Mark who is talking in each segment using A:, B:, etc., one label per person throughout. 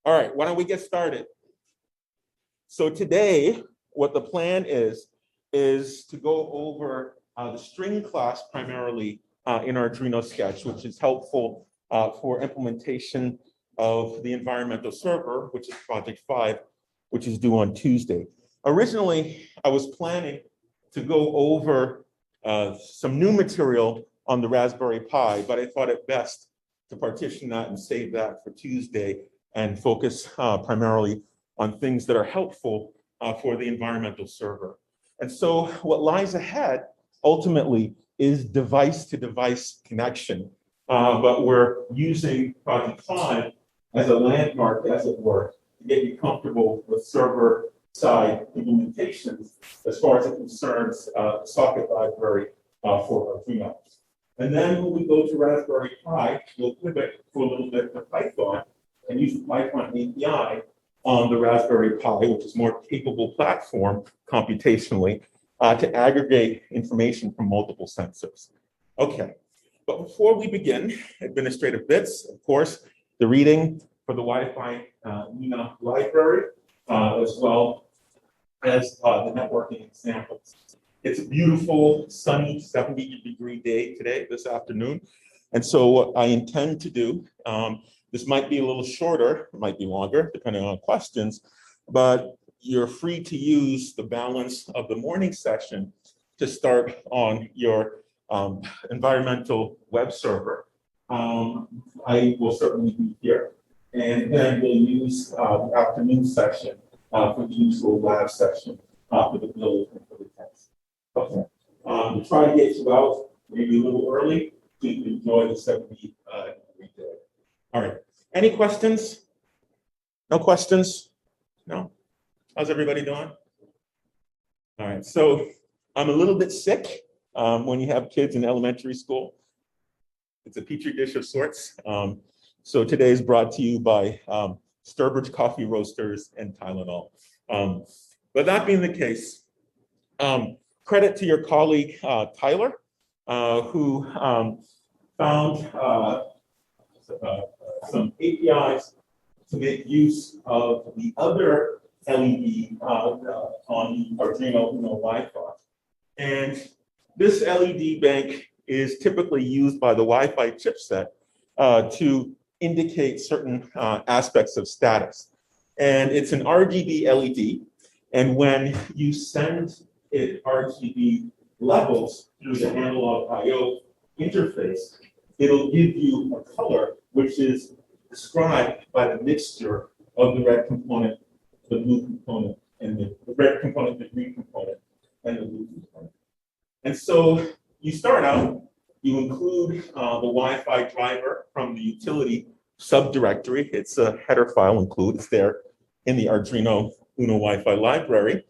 A: All right, why don't we get started? So today, what the plan is to go over the string class primarily in Arduino Sketch, which is helpful for implementation of the environmental server, which is project 5, which is due on Tuesday. Originally, I was planning to go over some new material on the Raspberry Pi, but I thought it best to partition that and save that for Tuesday and focus primarily on things that are helpful for the environmental server. And so what lies ahead ultimately is device-to-device connection, but we're using Project 5 as a landmark, as it were, to get you comfortable with server-side implementations as far as it concerns the socket library for Arduino. And then when we go to Raspberry Pi, we'll pivot for a little bit to Python and use the Python API on the Raspberry Pi, which is a more capable platform computationally to aggregate information from multiple sensors. Okay, but before we begin, administrative bits, of course, the reading for the Wi-Fi NINA library, as well as the networking examples. It's a beautiful, sunny, 70-degree day today, this afternoon. And so what I intend to do, this might be a little shorter, it might be longer, depending on questions, but you're free to use the balance of the morning session to start on your environmental web server. I will certainly be here. And then we'll use the afternoon session for the usual lab session for the build and for the test. Okay. We'll try to get you out maybe a little early so you can enjoy the 70-degree day. All right. Any questions? No questions? No? How's everybody doing? All right. So I'm a little bit sick when you have kids in elementary school. It's a petri dish of sorts. So today is brought to you by Sturbridge Coffee Roasters and Tylenol. But that being the case, credit to your colleague, Tyler, who found some APIs to make use of the other LED on the Arduino Uno Wi-Fi. And this LED bank is typically used by the Wi-Fi chipset to indicate certain aspects of status. And it's an RGB LED. And when you send it RGB levels through the analog I/O interface, it'll give you a color which is described by the mixture of the red component, the blue component, and the red component, the green component, and the blue component. And so you start out, you include the Wi-Fi driver from the utility subdirectory. It's a header file include. It's there in the Arduino Uno Wi-Fi library.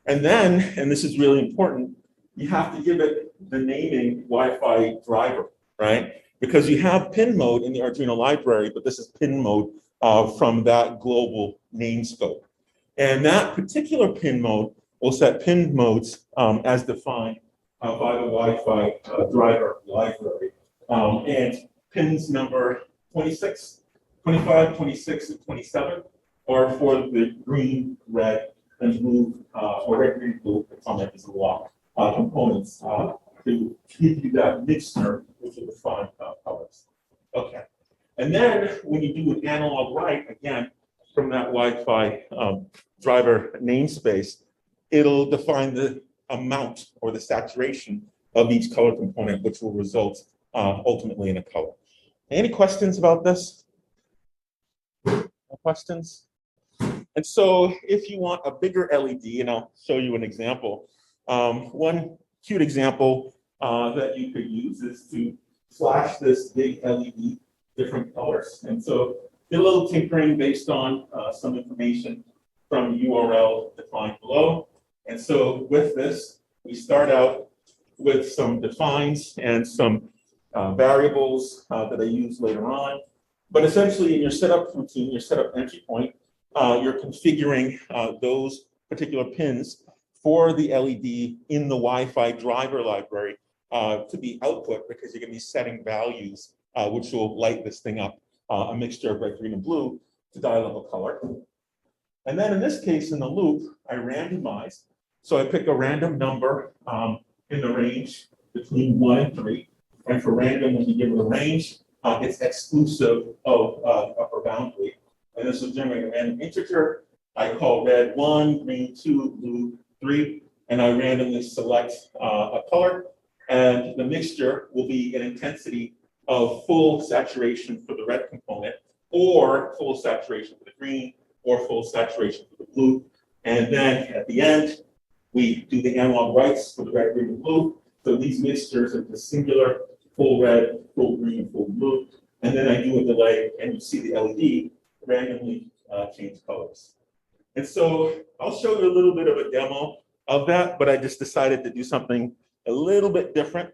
A: And then, and this is really important, you have to give it the naming Wi-Fi driver, right? Because you have pin mode in the Arduino library, but this is pin mode from that global namescope. And that particular pin mode will set pin modes as defined by the Wi-Fi driver library. And pins number 26, 25, 26, and 27 are for the green, red, and blue, or red, green, blue, comment is a lot, components to give you that mixture which will define colors. Okay. And then when you do an analog write, again, from that Wi-Fi driver namespace, it'll define the amount or the saturation of each color component, which will result ultimately in a color. Any questions about this? No questions? And so if you want a bigger LED, and I'll show you an example, one cute example that you could use is to flash this big LED different colors. And so did a little tinkering based on some information from the URL defined below. And so with this, we start out with some defines and some variables that I use later on. But essentially in your setup routine, your setup entry point, you're configuring those particular pins for the LED in the Wi-Fi driver library to be output, because you're going to be setting values which will light this thing up, a mixture of red, green, and blue, to dial up a color. And then in this case, in the loop, I randomize. So I pick a random number in the range between 1 and 3. And for random, when you give it a range, it's exclusive of upper boundary. And this will generate a random integer. I call red 1, green 2, blue 3, and I randomly select a color. And the mixture will be an intensity of full saturation for the red component, or full saturation for the green, or full saturation for the blue. And then at the end, we do the analog rights for the red, green, and blue. So these mixtures are the singular, full red, full green, full blue. And then I do a delay, and you see the LED randomly change colors. And so I'll show you a little bit of a demo of that, but I just decided to do something a little bit different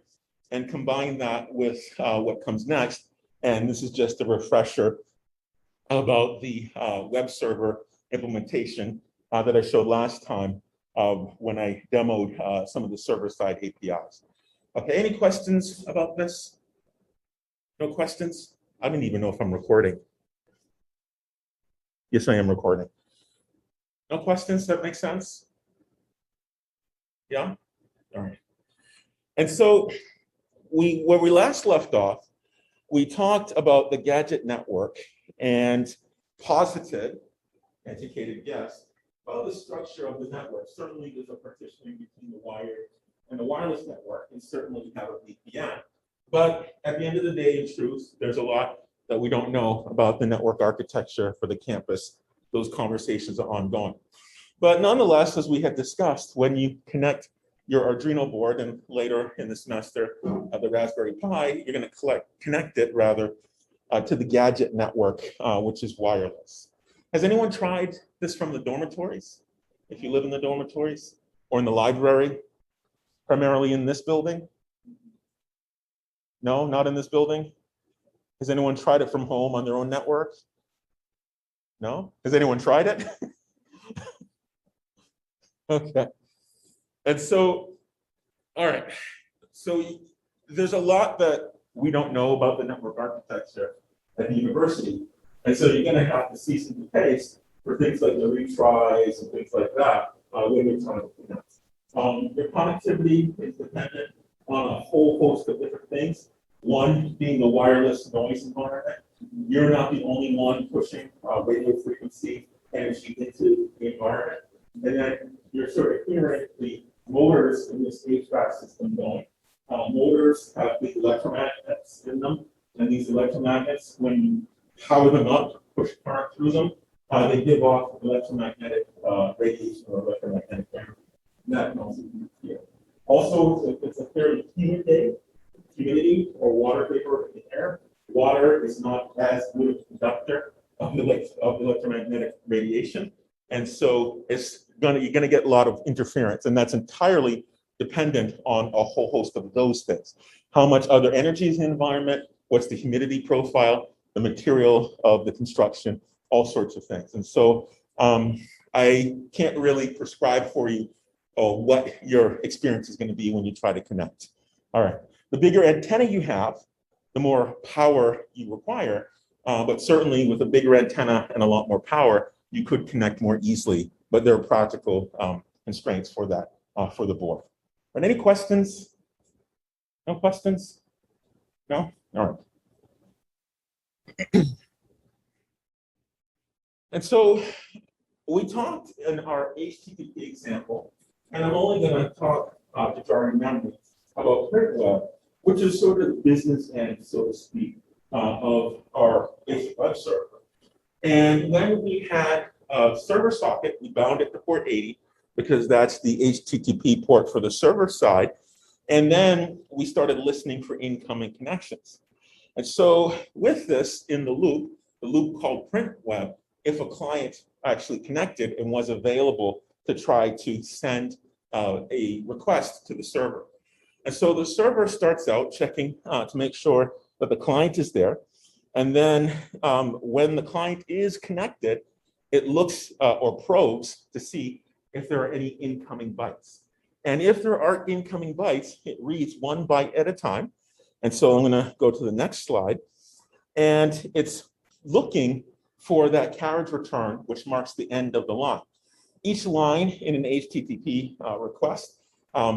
A: and combine that with what comes next. And this is just a refresher about the web server implementation that I showed last time when I demoed some of the server-side APIs. Okay, any questions about this? No questions? I don't even know if I'm recording. Yes, I am recording. No questions? That makes sense? Yeah? All right. And so where we last left off, we talked about the gadget network and posited, educated guess, about the structure of the network. Certainly there's a partitioning between the wired and the wireless network, and certainly we have a VPN. But at the end of the day, in truth, there's a lot that we don't know about the network architecture for the campus. Those conversations are ongoing. But nonetheless, as we had discussed, when you connect your Arduino board, and later in the semester, the Raspberry Pi, you're going to connect it rather to the gadget network, which is wireless. Has anyone tried this from the dormitories? If you live in the dormitories or in the library, primarily in this building? No, not in this building? Has anyone tried it from home on their own network? No? Has anyone tried it? Okay. And so, all right. So there's a lot that we don't know about the network architecture at the university. And so you're going to have to see some pace for things like the retries and things like that when you're trying to connect. Your connectivity is dependent on a whole host of different things. One being the wireless noise environment. You're not the only one pushing radio frequency energy into the environment. And then you're sort of hearing the motors in this HVAC system going. Motors have big electromagnets in them, and these electromagnets, when you power them up, push current through them, they give off electromagnetic radiation or electromagnetic energy. That can also be here. Also, it's a fairly humid day, humidity or water vapor in the air. Water is not as good a conductor of electromagnetic radiation. And so you're gonna get a lot of interference, and that's entirely dependent on a whole host of those things. How much other energy is in the environment, what's the humidity profile, the material of the construction, all sorts of things. And so I can't really prescribe for you what your experience is gonna be when you try to connect. All right, the bigger antenna you have, the more power you require, but certainly with a bigger antenna and a lot more power, you could connect more easily, but there are practical constraints for that, for the board. But any questions? No questions? No? All right. And so we talked in our HTTP example, and I'm only going to talk to jar memory about print web, which is sort of the business end, so to speak, of our basic web server. And when we had a server socket, we bound it to port 80 because that's the HTTP port for the server side. And then we started listening for incoming connections. And so with this in the loop called print web, if a client actually connected and was available to try to send a request to the server. And so the server starts out checking to make sure that the client is there. And then when the client is connected, it looks or probes to see if there are any incoming bytes. And if there are incoming bytes, it reads 1 byte at a time. And so I'm going to go to the next slide. And it's looking for that carriage return, which marks the end of the line. Each line in an HTTP request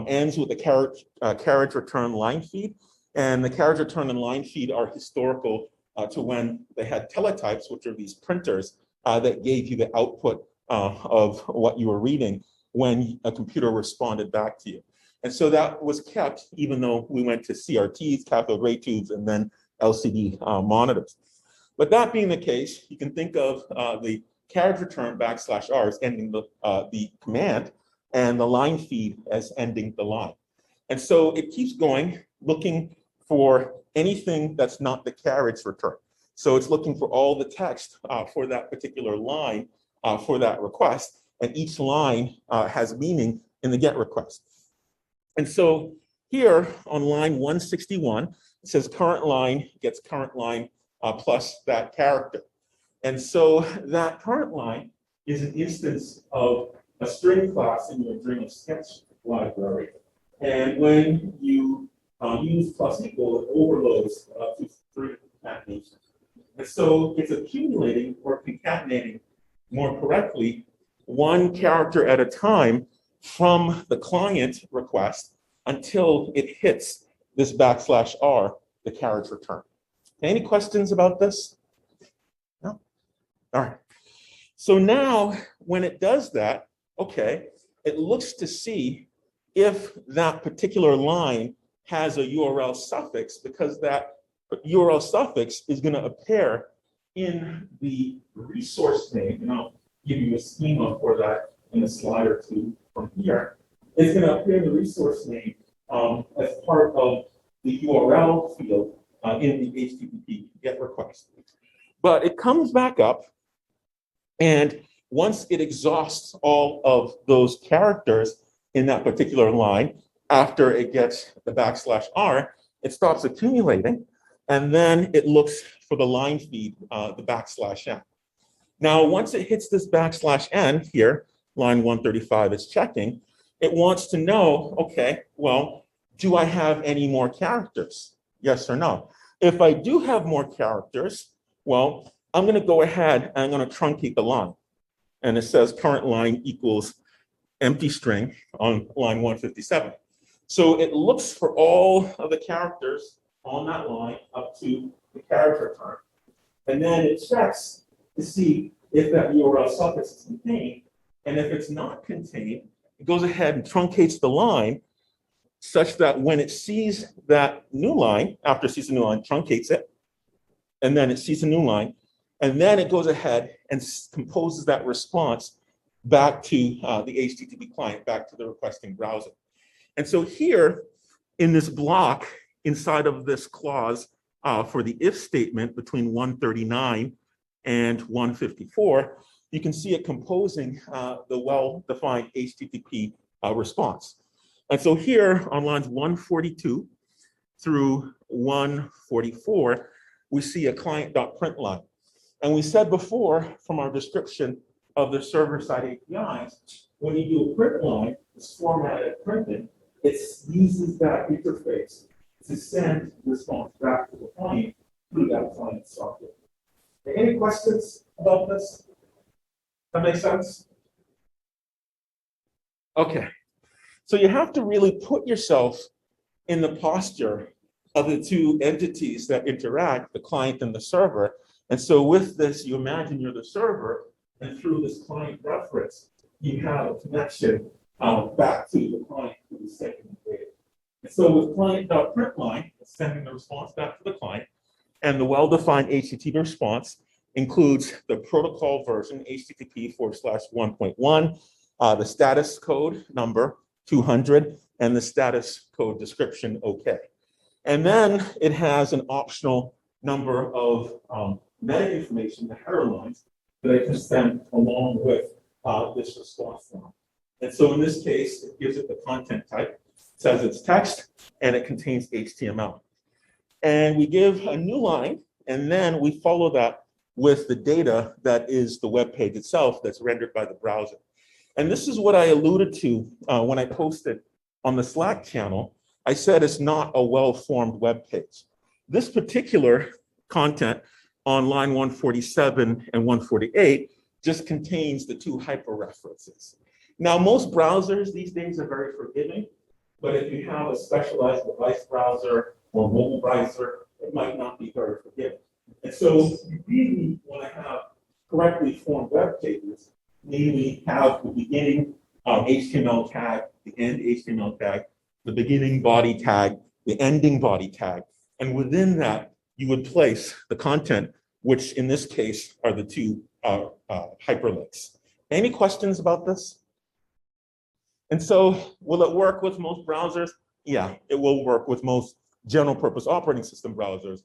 A: ends with a carriage return line feed, and the carriage return and line feed are historical to when they had teletypes, which are these printers that gave you the output of what you were reading when a computer responded back to you. And so that was kept even though we went to CRTs, cathode ray tubes, and then LCD monitors. But that being the case, you can think of the carriage return \r as ending the command and the line feed as ending the line. And so it keeps going, looking for anything that's not the carriage return. So it's looking for all the text for that particular line for that request, and each line has meaning in the GET request. And so here on line 161, it says current line gets current line plus that character. And so that current line is an instance of a string class in your Arduino sketch library. And when you use plus equal, it overloads to string concatenation. And so it's accumulating or concatenating, more correctly, one character at a time from the client request until it hits this \r, the carriage return. Any questions about this? No? All right. So now when it does that, okay, it looks to see if that particular line has a URL suffix, because that URL suffix is going to appear in the resource name, and I'll give you a schema for that in a slide or two from here. It's going to appear in the resource name as part of the URL field in the HTTP GET request. But it comes back up, and once it exhausts all of those characters in that particular line, after it gets the \r, it stops accumulating, and then it looks for the line feed, the \n. Now, once it hits this \n here, line 135 is checking, it wants to know, okay, well, do I have any more characters? Yes or no? If I do have more characters, well, I'm going to go ahead and I'm going to truncate the line. And it says current line equals empty string on line 157. So it looks for all of the characters on that line up to the carriage return. And then it checks to see if that URL suffix is contained. And if it's not contained, it goes ahead and truncates the line such that when it sees that new line, after it sees the new line, truncates it, and then it sees a new line, and then it goes ahead and composes that response back to the HTTP client, back to the requesting browser. And so here in this block, inside of this clause for the if statement between 139 and 154, you can see it composing the well-defined HTTP response. And so here on lines 142 through 144, we see a client.println. And we said before from our description of the server-side APIs, when you do a print line, it's formatted printed, it uses that interface to send response back to the client through that client software. Any questions about this? That make sense? Okay. So you have to really put yourself in the posture of the two entities that interact, the client and the server. And so with this, you imagine you're the server, and through this client reference, you have a connection back to the client who is sending the data. And so with client.println, it's sending the response back to the client, and the well-defined HTTP response includes the protocol version, HTTP/1.1, the status code number 200, and the status code description OK. And then it has an optional number of meta information, the header lines, that I can send along with this response line. And so in this case, it gives it the content type, it says it's text, and it contains HTML. And we give a new line, and then we follow that with the data that is the web page itself that's rendered by the browser. And this is what I alluded to when I posted on the Slack channel. I said it's not a well-formed web page. This particular content on line 147 and 148 just contains the two hyperreferences. Now, most browsers these days are very forgiving, but if you have a specialized device browser or mobile browser, it might not be very forgiving. And so you really want to have correctly formed web pages, namely have the beginning HTML tag, the end HTML tag, the beginning body tag, the ending body tag. And within that, you would place the content, which in this case are the two hyperlinks. Any questions about this? And so will it work with most browsers? Yeah, it will work with most general purpose operating system browsers.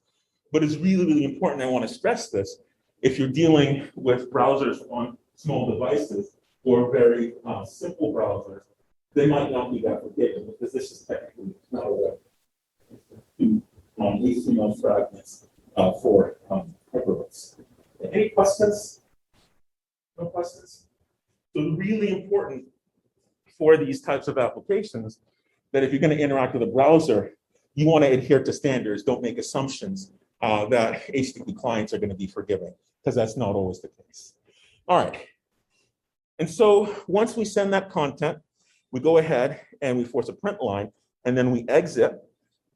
A: But it's really, really important, I want to stress this, if you're dealing with browsers on small devices or very simple browsers, they might not be that forgiving because this is technically not a web. HTML fragments for hyperlinks. Any questions? No questions? So really important for these types of applications that if you're going to interact with a browser, you want to adhere to standards. Don't make assumptions that HTTP clients are going to be forgiving, because that's not always the case. All right. And so once we send that content, we go ahead and we force a print line, and then we exit,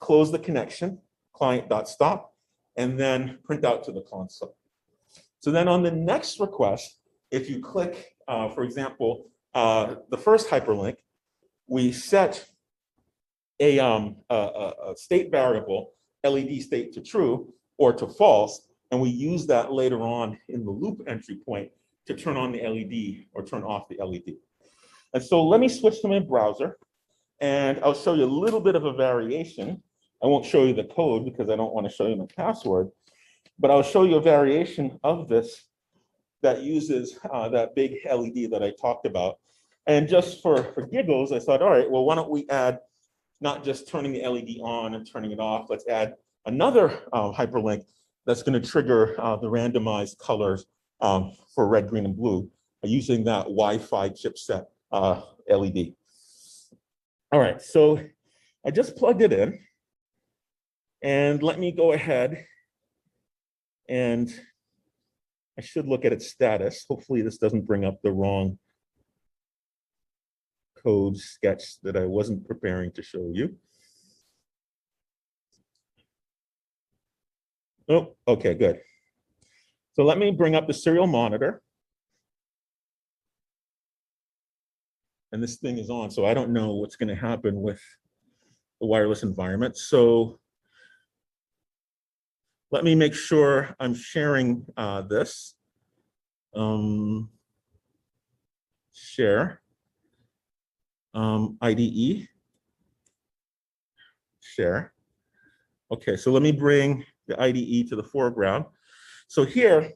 A: close the connection, client.stop, and then print out to the console. So then on the next request, if you click, for example, the first hyperlink, we set a state variable, LED state to true or to false, and we use that later on in the loop entry point to turn on the LED or turn off the LED. And so let me switch to my browser, and I'll show you a little bit of a variation. I won't show you the code because I don't want to show you my password, but I'll show you a variation of this that uses that big LED that I talked about. And just for giggles, I thought, all right, well, why don't we add not just turning the LED on and turning it off, let's add another hyperlink that's going to trigger the randomized colors for red, green, and blue using that Wi-Fi chipset LED. All right, so I just plugged it in, and let me go ahead and I should look at its status. Hopefully this doesn't bring up the wrong code sketch that I wasn't preparing to show you. Oh, okay, good. So let me bring up the serial monitor. And this thing is on, so I don't know what's going to happen with the wireless environment. So let me make sure I'm sharing this. Share. IDE. Share. Okay, so let me bring the IDE to the foreground. So here,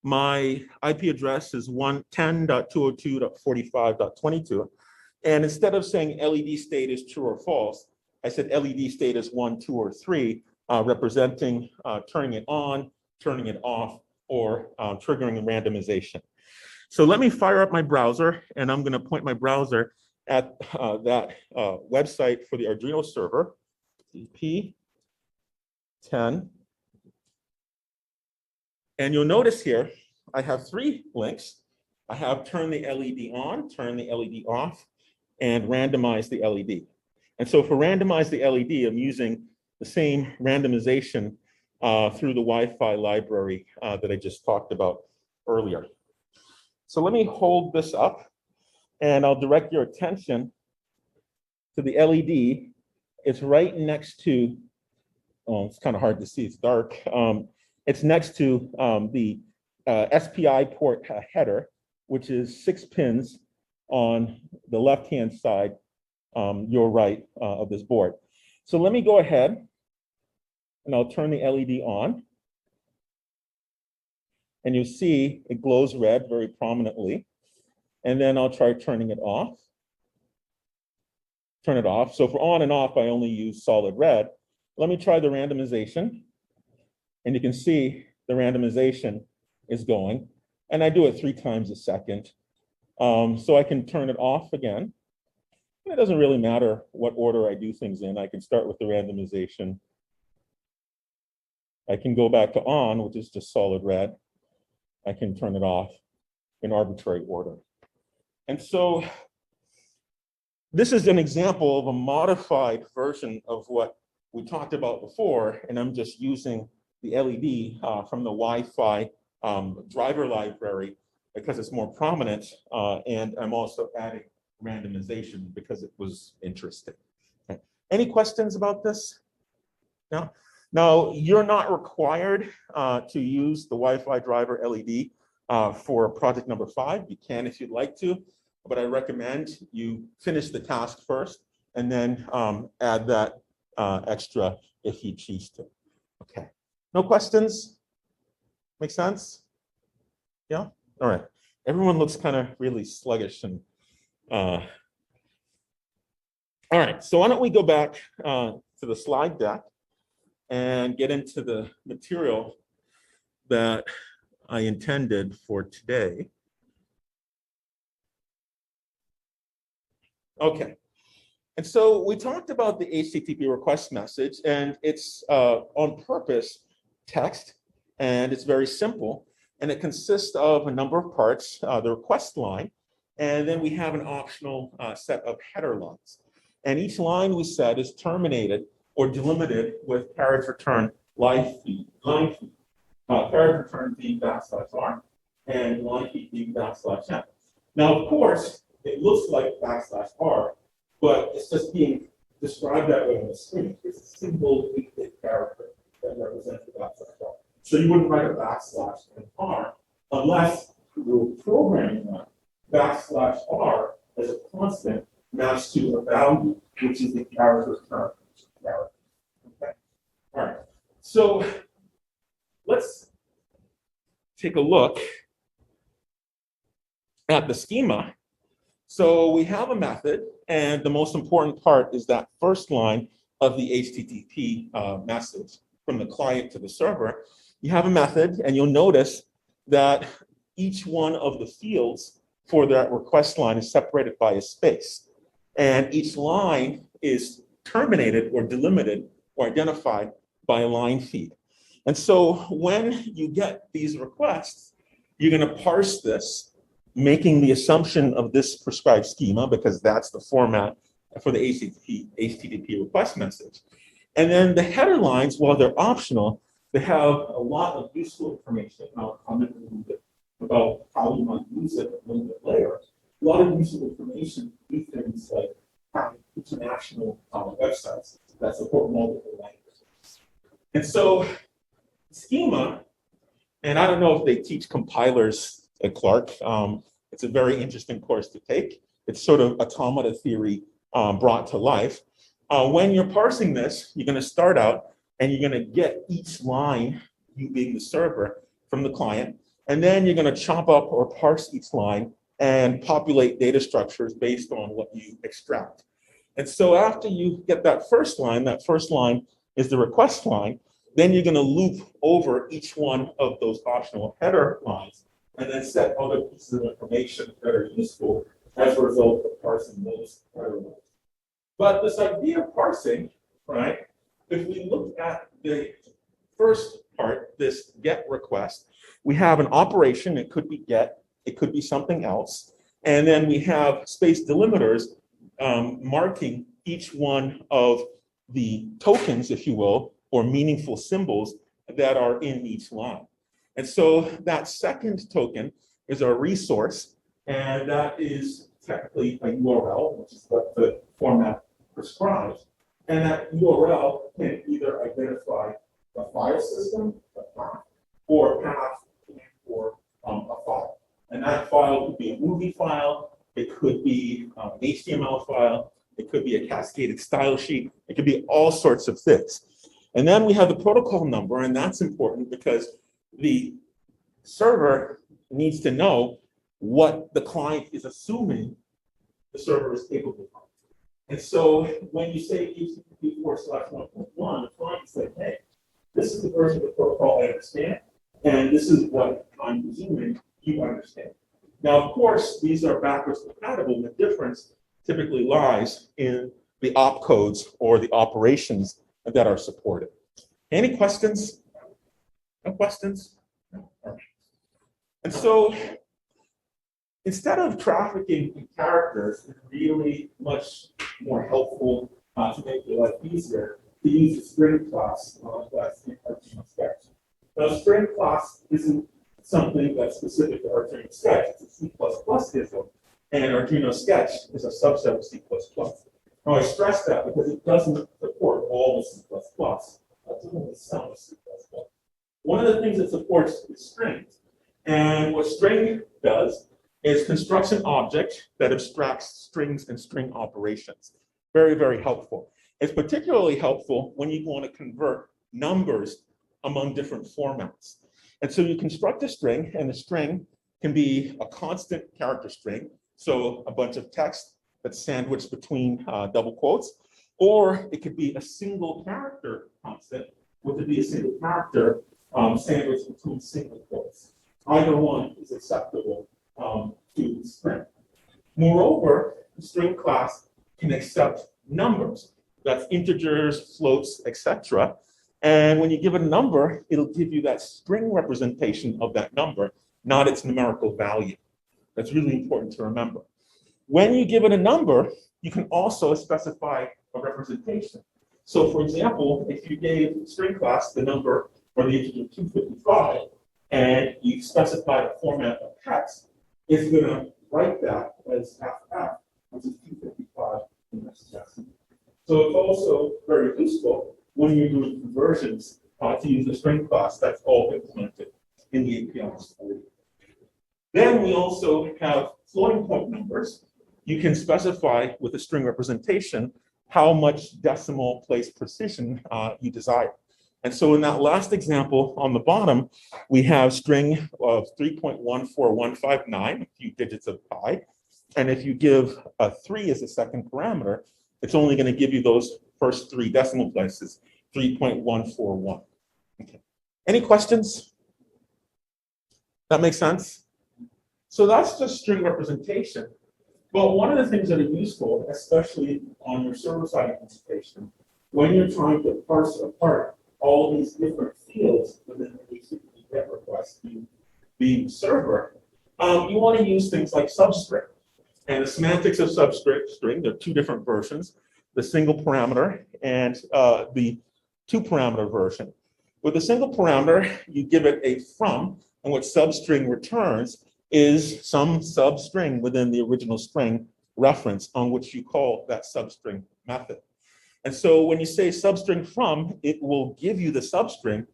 A: my IP address is 110.202.45.22. And instead of saying LED state is true or false, I said LED state is 1, 2, or 3, representing turning it on, turning it off, or triggering randomization. So let me fire up my browser, and I'm going to point my browser at that website for the Arduino server, P10. And you'll notice here, I have 3 links. I have turn the LED on, turn the LED off, and randomize the LED. And so for randomize the LED, I'm using the same randomization through the Wi-Fi library that I just talked about earlier. So let me hold this up, and I'll direct your attention to the LED. It's right next to, oh, it's kind of hard to see, it's dark. It's next to the SPI port header, which is 6 pins on the left-hand side, your right of this board. So let me go ahead and I'll turn the LED on. And you see it glows red very prominently. And then I'll try turning it off. Turn it off. So for on and off, I only use solid red. Let me try the randomization. And you can see the randomization is going. And I do it 3 times a second. So I can turn it off again. And it doesn't really matter what order I do things in. I can start with the randomization. I can go back to on, which is just solid red. I can turn it off in arbitrary order. And so this is an example of a modified version of what we talked about before, and I'm just using the LED from the Wi-Fi driver library because it's more prominent, and I'm also adding randomization because it was interesting. Okay. Any questions about this? No? Now, you're not required to use the Wi-Fi driver LED for project number 5. You can if you'd like to, but I recommend you finish the task first and then add that extra if you choose to. Okay. No questions? Make sense? Yeah? All right. Everyone looks kind of really sluggish and all right, so why don't we go back to the slide deck and get into the material that I intended for today. Okay, and so we talked about the HTTP request message, and it's on purpose text, and it's very simple, and it consists of a number of parts, the request line, and then we have an optional set of header lines. And each line we said is terminated or delimited with carriage return line feed, carriage return being \r and line feed being \n. Now, of course, it looks like \r, but it's just being described that way on the screen. It's a single 8-bit character that represents the \r. So you wouldn't write a \r unless you were programming that \r as a constant maps to a value, which is the character return. Okay. All right. So let's take a look at the schema. So we have a method, and the most important part is that first line of the HTTP message from the client to the server. You have a method, and you'll notice that each one of the fields for that request line is separated by a space. And each line is terminated or delimited or identified by a line feed. And so when you get these requests, you're going to parse this, making the assumption of this prescribed schema, because that's the format for the HTTP request message. And then the header lines, while they're optional, they have a lot of useful information. I'll comment a little bit about how you might use it a little bit later. A lot of useful information, do things like having international websites that support multiple languages. And so schema, and I don't know if they teach compilers at Clark. It's a very interesting course to take. It's sort of automata theory brought to life. When you're parsing this, you're going to start out and you're going to get each line, you being the server, from the client. And then you're going to chop up or parse each line and populate data structures based on what you extract. And so after you get that first line is the request line, then you're going to loop over each one of those optional header lines and then set other pieces of information that are useful as a result of parsing those header lines. But this idea of parsing, right, if we look at the first part, this get request, we have an operation. It could be get, it could be something else. And then we have space delimiters marking each one of the tokens, if you will, or meaningful symbols that are in each line. And so that second token is our resource, and that is technically a URL, which is what the format prescribes. And that URL can either identify a file system, a path, or a path for a file. And that file could be a movie file, it could be an HTML file, it could be a cascaded style sheet, it could be all sorts of things. And then we have the protocol number, and that's important because the server needs to know what the client is assuming the server is capable of. And so when you say HTTP/1.1, the client says, hey, this is the version of the protocol I understand, and this is what I'm presuming you understand. Now, of course, these are backwards compatible. The difference typically lies in the opcodes or the operations that are supported. Any questions? No questions? No. All right. And so instead of trafficking in characters, it's really much more helpful to make your life easier to use the string class that's in Arduino Sketch. Now, string class isn't something that's specific to Arduino Sketch. It's a C++ ism, and Arduino Sketch is a subset of C++. Now, I stress that because it doesn't support all of C++. That's only some of C++. One of the things it supports is strings. And what string does is constructs an object that abstracts strings and string operations. Very, very helpful. It's particularly helpful when you want to convert numbers among different formats. And so you construct a string, and the string can be a constant character string, so a bunch of text that's sandwiched between double quotes, or it could be a single character constant, which would be a single character sandwiched between single quotes. Either one is acceptable to the string. Moreover, the string class can accept numbers. That's integers, floats, etc. And when you give it a number, it'll give you that string representation of that number, not its numerical value. That's really important to remember. When you give it a number, you can also specify a representation. So for example, if you gave string class the number or the integer 255, and you specify a format of text, it's going to write that as FF, which is 255 in this text. So it's also very useful when you're doing conversions to use a string class. That's all implemented in the APIs for you. Then we also have floating point numbers. You can specify with a string representation how much decimal place precision you desire. And so in that last example on the bottom, we have string of 3.14159, a few digits of pi. And if you give a 3 as a second parameter, it's only going to give you those first 3 decimal places, 3.141. Okay. Any questions? That makes sense? So that's just string representation. But one of the things that are useful, especially on your server-side implementation, when you're trying to parse apart all these different fields within the HTTP GET request being server, you want to use things like substring. And the semantics of substring, there are 2 different versions, the single parameter and the 2-parameter version. With a single parameter, you give it a from, and what substring returns is some substring within the original string reference on which you call that substring method. And so when you say substring from, it will give you the substring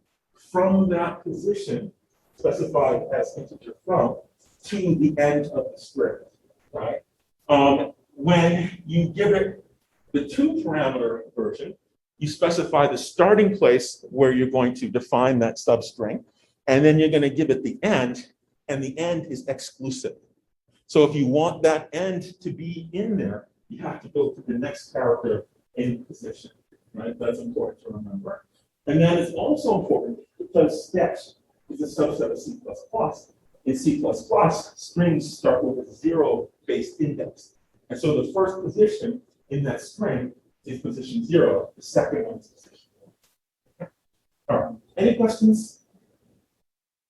A: from that position specified as integer from to the end of the string, right? When you give it the 2-parameter version, you specify the starting place where you're going to define that substring, and then you're going to give it the end, and the end is exclusive. So if you want that end to be in there, you have to go to the next character in position, right? That's important to remember. And then it's also important because sketch is a subset of C++. In C++, strings start with a 0-based index. And so the first position in that string is position 0. The second one is position 1. All right. Any questions?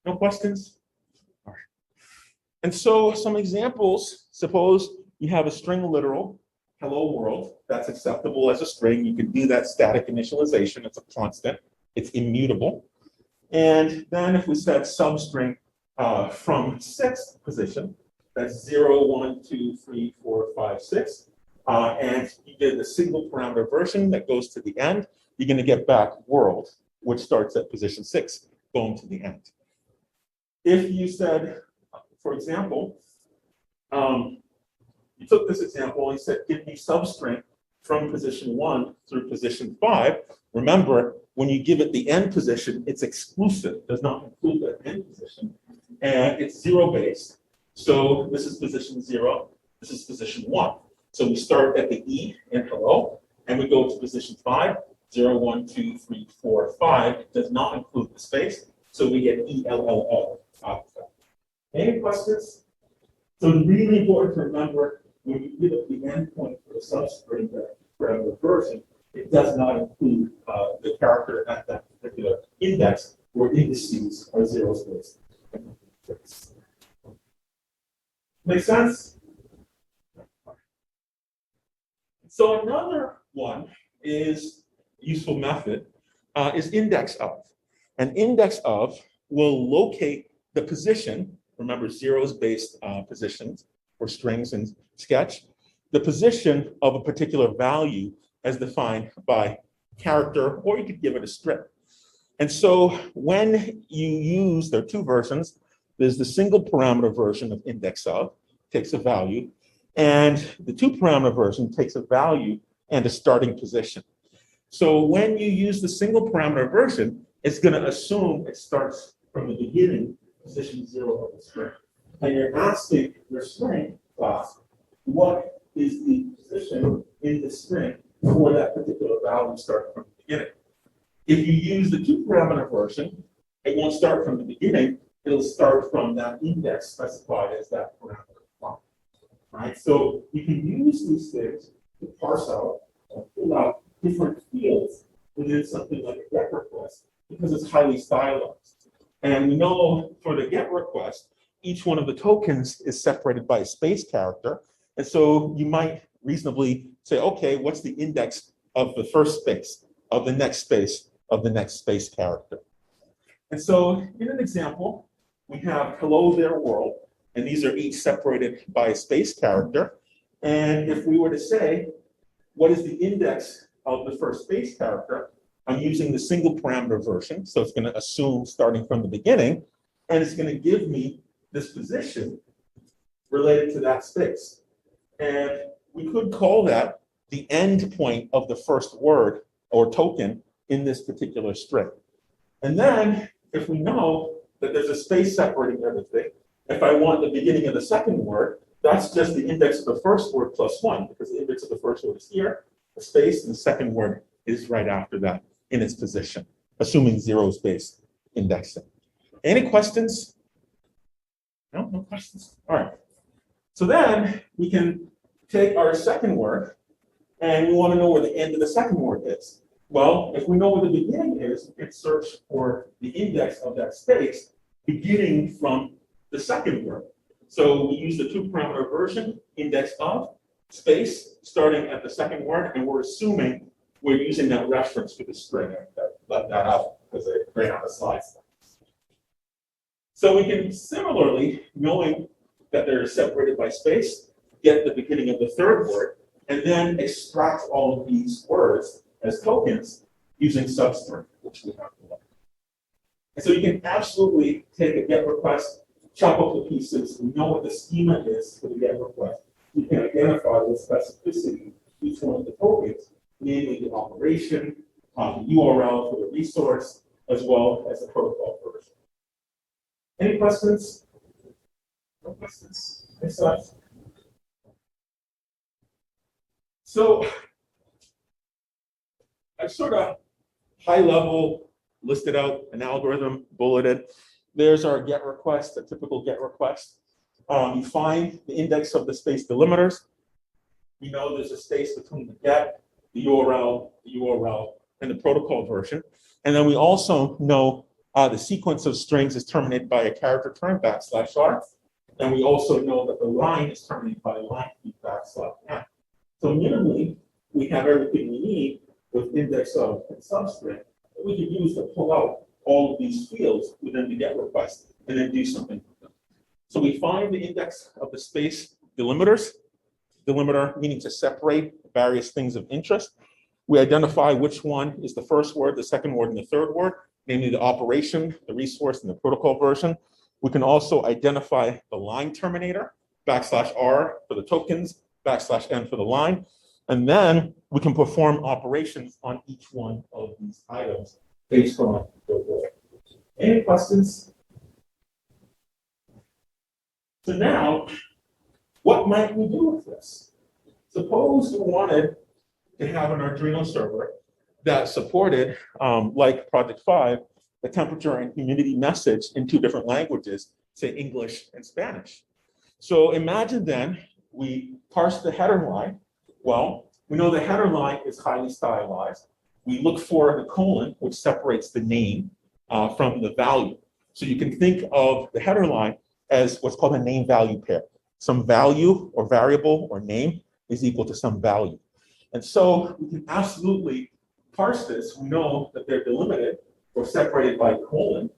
A: No questions? All right. And so some examples, suppose you have a string literal, hello world, that's acceptable as a string. You can do that static initialization. It's a constant. It's immutable. And then if we said substring from 6th position, that's 0, 1, 2, 3, 4, 5, 6. And you did the single parameter version that goes to the end, you're going to get back world, which starts at position 6, going to the end. If you said, for example, you took this example and you said, give me substring from position 1 through position 5. Remember, when you give it the end position, it's exclusive, does not include the end position. And it's 0-based. So this is position 0, this is position 1. So we start at the E in hello, and we go to position 5, 0, 1, 2, 3, 4, 5. It does not include the space, so we get ELLO. Any questions? So it's really important to remember when you give it the endpoint for the substring parameter version, it does not include the character at that particular index where indices are zeros based. Make sense? So another one is useful method is index of. An index of will locate the position, remember zeros based positions for strings and sketch, the position of a particular value as defined by character, or you could give it a string. And so when you use, there are two versions. There's the single parameter version of index of, takes a value, and the two parameter version takes a value and a starting position. So when you use the single parameter version, it's going to assume it starts from the beginning, position 0 of the string. And you're asking your string class, what is the position in the string for that particular value starting from the beginning? If you use the two parameter version, it won't start from the beginning, it'll start from that index specified as that parameter. Right? So you can use these things to parse out and pull out different fields within something like a GET request because it's highly stylized. And we know for the GET request, each one of the tokens is separated by a space character. And so you might reasonably say, okay, what's the index of the first space, of the next space, of the next space character? And so in an example, we have hello there world, and these are each separated by a space character. And if we were to say, what is the index of the first space character? I'm using the single parameter version, so it's going to assume starting from the beginning, and it's going to give me this position related to that space. And we could call that the end point of the first word or token in this particular string. And then if we know that there's a space separating everything, if I want the beginning of the second word, that's just the index of the first word plus 1, because the index of the first word is here, the space, and the second word is right after that in its position, assuming zero-based indexing. Any questions? No, no questions? All right. So then we can take our second word, and we want to know where the end of the second word is. Well, if we know where the beginning is, we can search for the index of that space beginning from the second word. So we use the two parameter version, index of, space, starting at the second word, and we're assuming we're using that reference for the string. Let that out because I ran out of slides. So we can similarly, knowing that they're separated by space, get the beginning of the third word, and then extract all of these words as tokens using substring, which we have to learn. And so you can absolutely take a GET request, chop up the pieces, we know what the schema is for the GET request. You can identify with specificity each one of the tokens, namely the operation, the URL for the resource, as well as the protocol version. Any questions? No questions? Next slide. So I've sort of high level listed out an algorithm, bulleted. There's our GET request, a typical GET request. You find the index of the space delimiters. We know there's a space between the GET, the URL, and the protocol version. And then we also know the sequence of strings is terminated by a character term \r. And we also know that the line is terminated by a line \n. So minimally, we have everything we need with index of and substring that we can use to pull out all of these fields within the GET request and then do something with them. So we find the index of the space delimiters, delimiter meaning to separate various things of interest. We identify which one is the first word, the second word, and the third word, namely the operation, the resource, and the protocol version. We can also identify the line terminator, \r for the tokens, \n for the line. And then we can perform operations on each one of these items based on the word. Any questions? So now, what might we do with this? Suppose we wanted to have an Arduino server that supported, like Project 5, the temperature and humidity message in two different languages, say English and Spanish. So imagine then we parse the header line. Well, we know the header line is highly stylized. We look for the colon, which separates the name from the value. So you can think of the header line as what's called a name value pair. Some value or variable or name is equal to some value. And so we can absolutely parse this. We know that they're delimited or separated by a colon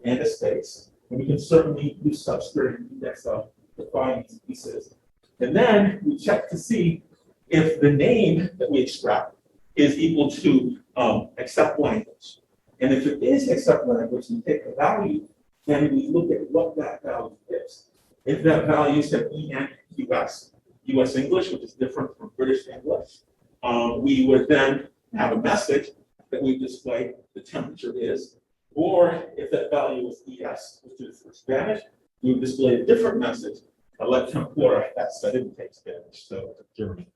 A: and a space. And we can certainly use subscript index of define these pieces. And then we check to see if the name that we extract is equal to accept language. And if it is accept language, we take the value and we look at what that value is. If that value is EN US, US English, which is different from British English, we would then have a message that we display the temperature is. Or if that value is ES, which is for Spanish, we would display a different message, la temperatura, that's, I didn't take Spanish, so German.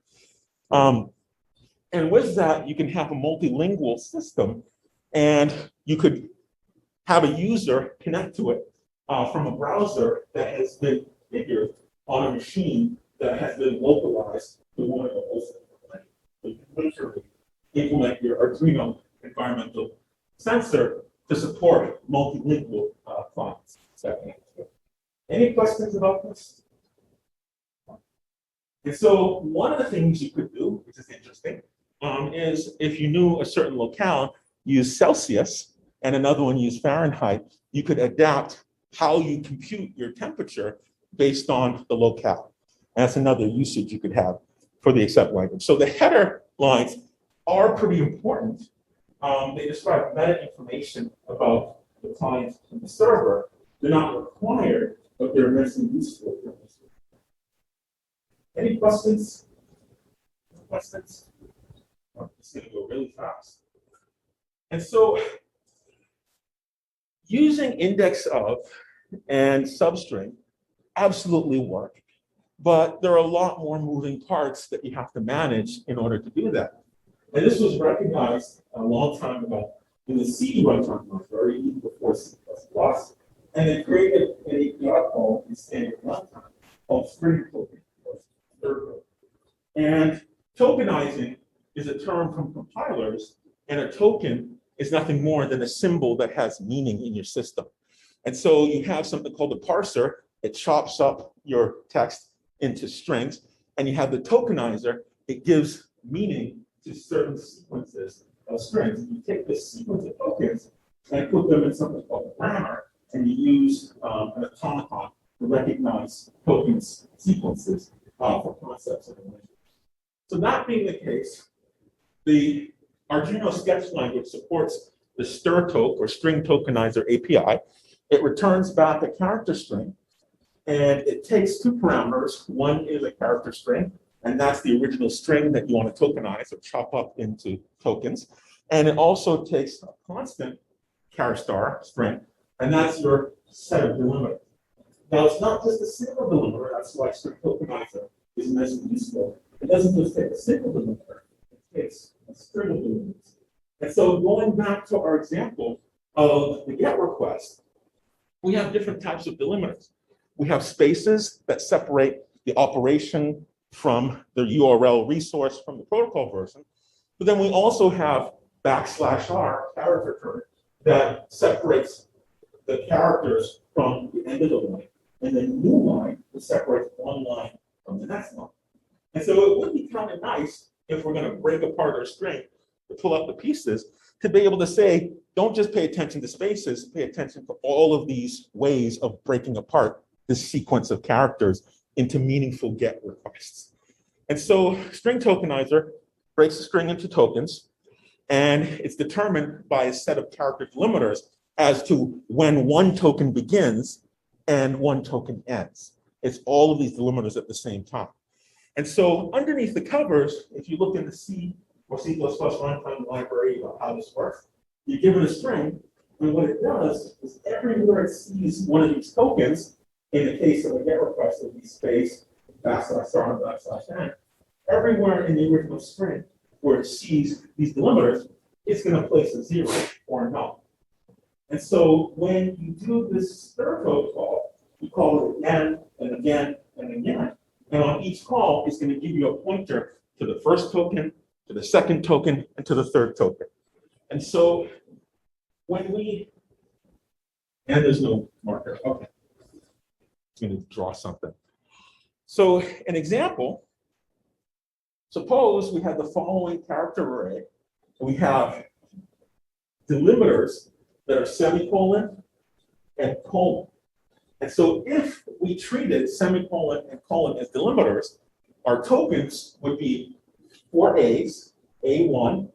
A: And with that, you can have a multilingual system, and you could have a user connect to it from a browser that has been configured on a machine that has been localized to one of the host. So you can literally implement your Arduino environmental sensor to support multilingual clients. Any questions about this? And so one of the things you could do, which is interesting, is if you knew a certain locale, use Celsius, and another one use Fahrenheit, you could adapt how you compute your temperature based on the locale. And that's another usage you could have for the accept language. So the header lines are pretty important. They describe meta information about the client and the server. They're not required, but they're immensely useful. Any questions? Questions? It's going to go really fast. And so using index of and substring absolutely work, but there are a lot more moving parts that you have to manage in order to do that. And this was recognized a long time ago in the C runtime library, even before C++, and they created an API call in standard runtime called string token. And tokenizing is a term from compilers, and a token is nothing more than a symbol that has meaning in your system. And so you have something called a parser. It chops up your text into strings, and you have the tokenizer. It gives meaning to certain sequences of strings. You take this sequence of tokens and put them in something called a grammar, and you use an automaton to recognize tokens sequences for concepts of language. So that being the case, the Arduino sketch language supports the strtoke or string tokenizer API. It returns back a character string, and it takes two parameters. One is a character string, and that's the original string that you want to tokenize or chop up into tokens. And it also takes a constant char star string, and that's your set of delimiters. Now, it's not just a single delimiter. That's why string tokenizer is immensely useful. It doesn't just take a single delimiter. It takes a string of delimiters. And so going back to our example of the GET request, we have different types of delimiters. We have spaces that separate the operation from the URL resource from the protocol version. But then we also have \r character turn that separates the characters from the end of the line, and then new line that separates one line from the next line. And so it would be kind of nice if we're going to break apart our string to pull up the pieces to be able to say, don't just pay attention to spaces, pay attention to all of these ways of breaking apart this sequence of characters into meaningful GET requests. And so string tokenizer breaks the string into tokens, and it's determined by a set of character delimiters as to when one token begins and one token ends. It's all of these delimiters at the same time. And so underneath the covers, if you look in the C or C++ runtime library about how this works, you give it a string, and what it does is everywhere it sees one of these tokens, in the case of a GET request, it would be space, \r and \n, everywhere in the original string where it sees these delimiters, it's going to place a 0 or a null. And so when you do this strtoke call, you call it again and again and again. And on each call, it's going to give you a pointer to the first token, to the second token, and to the third token. And so when we And there's no marker. Okay. I'm going to draw something. So an example, suppose we have the following character array. We have delimiters that are semicolon and colon. And so if we treated semicolon and colon as delimiters, our tokens would be 4 A's, A1,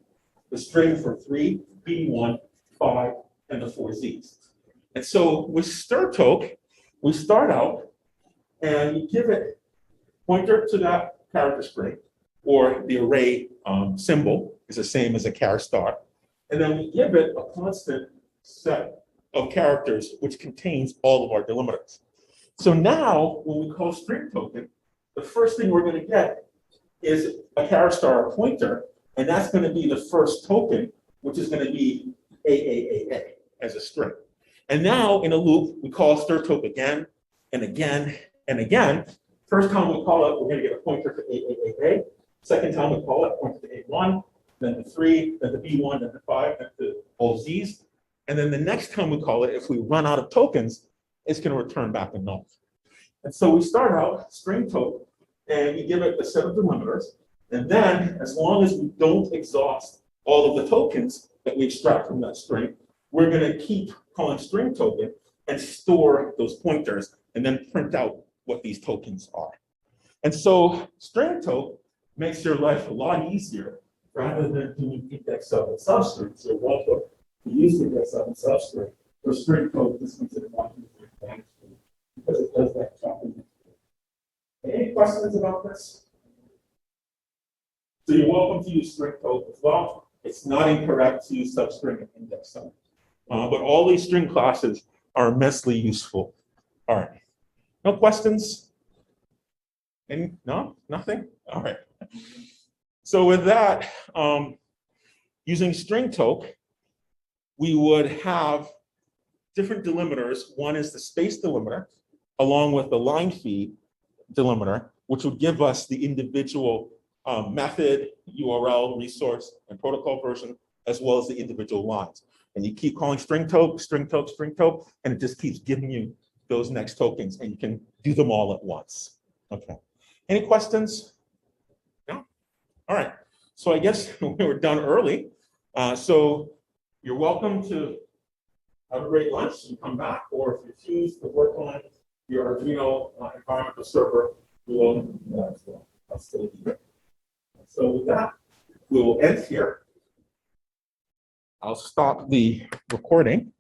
A: the string for 3, B1, 5, and the 4 Z's. And so with stirtoke, we start out and you give it pointer to that character string, or the array symbol is the same as a char star. And then we give it a constant set of characters which contains all of our delimiters. So now when we call string token, the first thing we're going to get is a char star, a pointer, and that's going to be the first token, which is going to be AAAA as a string. And now in a loop, we call stirtoke again and again and again. First time we call it, we're going to get a pointer to AAAA. Second time we call it, pointer to A1, then the 3, then the B1, then the 5, then the all Z's. And then the next time we call it, if we run out of tokens, it's going to return back a null. And so we start out string token, and we give it a set of delimiters. And then, as long as we don't exhaust all of the tokens that we extract from that string, we're going to keep calling string token and store those pointers and then print out what these tokens are. And so string token makes your life a lot easier rather than doing index sub and substring. So welcome to use index sub and substring for string token. This one's in one because it does that chopping. Any questions about this? So you're welcome to use string token as well. It's not incorrect to use substring and index sub. But all these string classes are immensely useful. All right. No questions? Any? No? Nothing? All right. So with that, using string token, we would have different delimiters. One is the space delimiter, along with the line feed delimiter, which would give us the individual method, URL, resource, and protocol version, as well as the individual lines. And you keep calling string token, string token, string token, and it just keeps giving you those next tokens, and you can do them all at once. Okay. Any questions? No? All right. So I guess we were done early. So you're welcome to have a great lunch and come back, or if you choose to work on your Arduino environmental server, you're welcome to do that as well. I'll still be here. So with that, we will end here. I'll stop the recording.